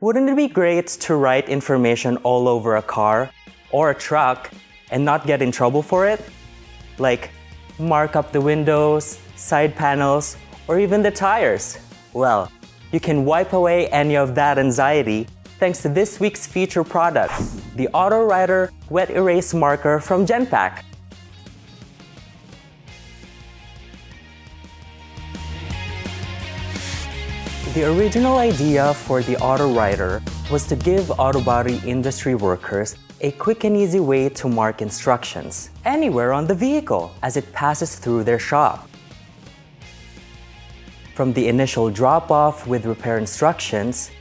Wouldn't it be great to write information all over a car or a truck and not get in trouble for it? Like mark up the windows, side panels, or even the tires? Well, you can wipe away any of that anxiety thanks to this week's feature product, the AutoWriter Wet Erase Marker from Genpack. The original idea for the AutoWriter was to give auto body industry workers a quick and easy way to mark instructions anywhere on the vehicle as it passes through their shop. From the initial drop-off with repair instructions,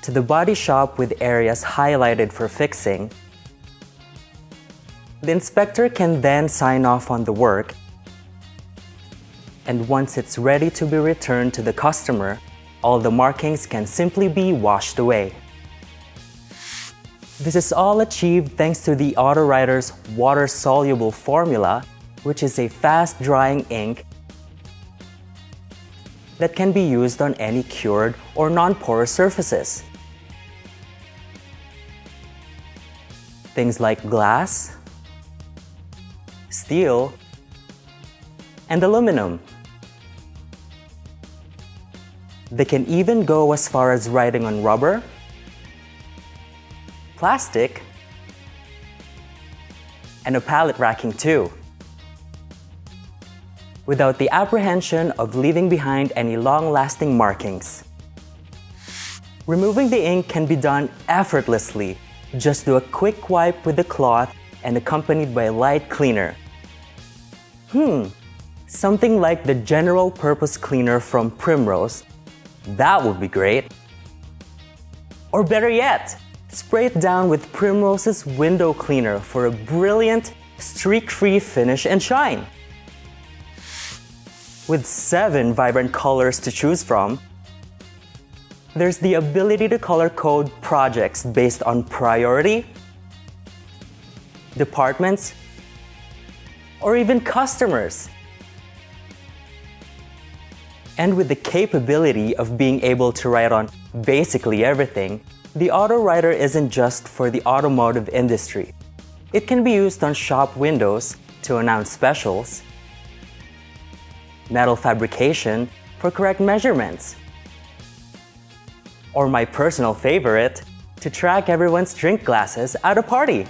to the body shop with areas highlighted for fixing, the inspector can then sign off on the work, and once it's ready to be returned to the customer, all the markings can simply be washed away. This is all achieved thanks to the AutoWriter's water-soluble formula, which is a fast-drying ink that can be used on any cured or non-porous surfaces. Things like glass, steel, and aluminum. They can even go as far as writing on rubber, plastic, and a pallet racking too, without the apprehension of leaving behind any long-lasting markings. Removing the ink can be done effortlessly. Just do a quick wipe with the cloth and accompanied by a light cleaner. Something like the general purpose cleaner from Primrose. That would be great. Or better yet, spray it down with Primrose's window cleaner for a brilliant, streak-free finish and shine. With 7 vibrant colors to choose from, there's the ability to color code projects based on priority, departments, or even customers. And with the capability of being able to write on basically everything, the AutoWriter isn't just for the automotive industry. It can be used on shop windows to announce specials, metal fabrication for correct measurements, or my personal favorite, to track everyone's drink glasses at a party.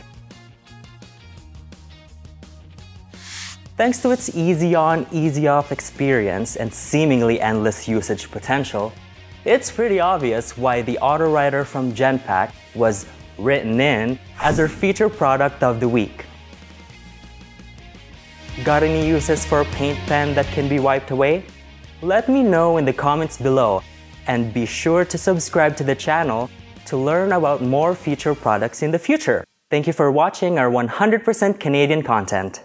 Thanks to its easy-on, easy-off experience and seemingly endless usage potential, it's pretty obvious why the AutoWriter from Genpack was written in as our feature product of the week. Got any uses for a paint pen that can be wiped away? Let me know in the comments below, and be sure to subscribe to the channel to learn about more feature products in the future. Thank you for watching our 100% Canadian content.